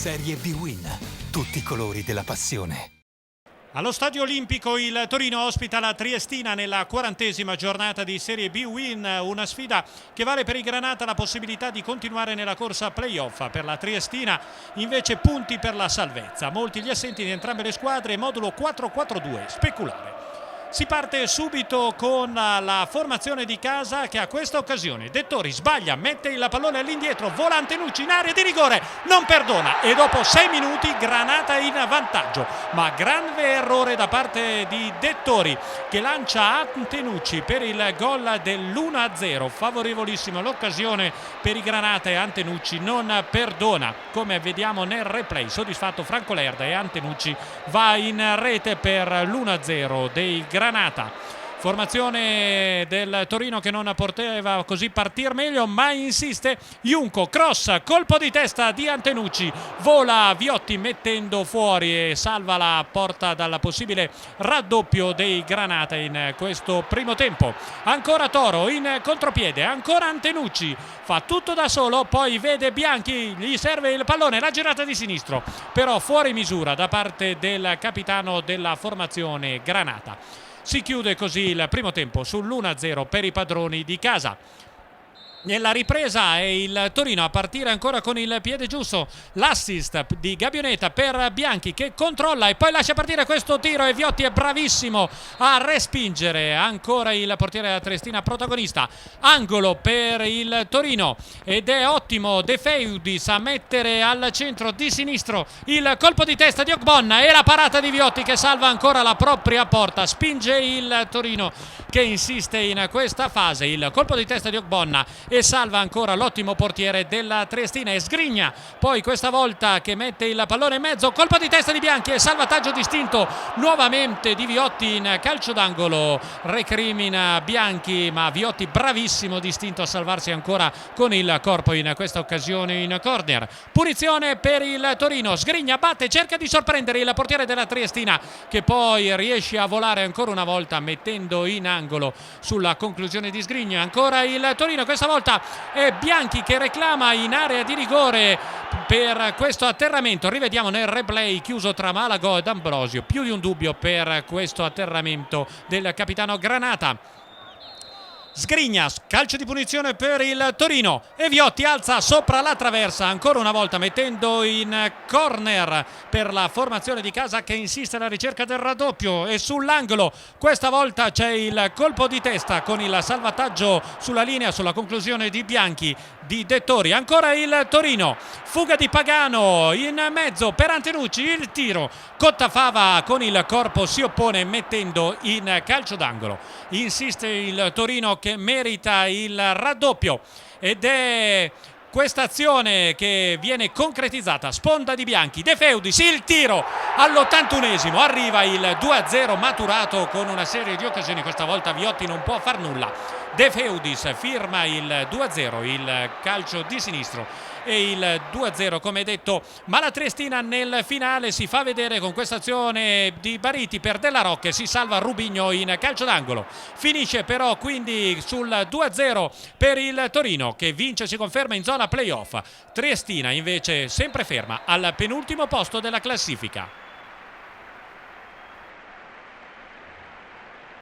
Serie B-Win. Tutti i colori della passione. Allo Stadio Olimpico il Torino ospita la Triestina nella 40ª giornata di Serie B-Win, una sfida che vale per i Granata la possibilità di continuare nella corsa playoff. Per la Triestina invece punti per la salvezza. Molti gli assenti di entrambe le squadre, modulo 4-4-2 speculare. Si parte subito con la formazione di casa che ha questa occasione. Dettori sbaglia, mette il pallone all'indietro, vola Antenucci in area di rigore, non perdona e dopo 6 minuti Granata in vantaggio. Ma grande errore da parte di Dettori che lancia Antenucci per il gol dell'1-0. Favorevolissima l'occasione per i Granata e Antenucci non perdona. Come vediamo nel replay, soddisfatto Franco Lerda e Antenucci va in rete per l'1-0 dei Granata. Formazione del Torino che non poteva così partire meglio, ma insiste. Junco, cross, colpo di testa di Antenucci, vola Viotti mettendo fuori e salva la porta dal possibile raddoppio dei Granata in questo primo tempo. Ancora Toro in contropiede, ancora Antenucci, fa tutto da solo, poi vede Bianchi, gli serve il pallone, la girata di sinistro, però fuori misura da parte del capitano della formazione Granata. Si chiude così il primo tempo sull'1-0 per i padroni di casa. Nella ripresa è il Torino a partire ancora con il piede giusto, l'assist di Gabioneta per Bianchi che controlla e poi lascia partire questo tiro e Viotti è bravissimo a respingere. Ancora il portiere della Triestina protagonista, angolo per il Torino ed è ottimo De Feudis a mettere al centro di sinistro il colpo di testa di Ogbonna e la parata di Viotti che salva ancora la propria porta. Spinge il Torino che insiste in questa fase, il colpo di testa di Ogbonna e salva ancora l'ottimo portiere della Triestina e Sgrigna, poi questa volta che mette il pallone in mezzo, colpo di testa di Bianchi e salvataggio distinto nuovamente di Viotti in calcio d'angolo, recrimina Bianchi ma Viotti bravissimo distinto a salvarsi ancora con il corpo in questa occasione in corner. Punizione per il Torino, Sgrigna batte, cerca di sorprendere il portiere della Triestina che poi riesce a volare ancora una volta mettendo in angolo sulla conclusione di Sgrigna. Ancora il Torino, questa volta è Bianchi che reclama in area di rigore per questo atterramento. Rivediamo nel replay chiuso tra Malagò ed Ambrosio, più di un dubbio per questo atterramento del capitano Granata. Sgrigna, calcio di punizione per il Torino e Viotti alza sopra la traversa ancora una volta mettendo in corner per la formazione di casa che insiste alla ricerca del raddoppio e sull'angolo questa volta c'è il colpo di testa con il salvataggio sulla linea sulla conclusione di Bianchi di Dettori. Ancora il Torino, fuga di Pagano in mezzo per Antenucci, il tiro, Cottafava con il corpo si oppone mettendo in calcio d'angolo. Insiste il Torino che merita il raddoppio ed è questa azione che viene concretizzata, sponda di Bianchi, De Feudis, il tiro all'81esimo, arriva il 2-0 maturato con una serie di occasioni, questa volta Viotti non può far nulla. De Feudis firma il 2-0, il calcio di sinistro e il 2-0 come detto, ma la Triestina nel finale si fa vedere con questa azione di Bariti per Della Rocche, si salva Rubigno in calcio d'angolo, finisce però quindi sul 2-0 per il Torino che vince e si conferma in zona playoff. Triestina invece sempre ferma al penultimo posto della classifica.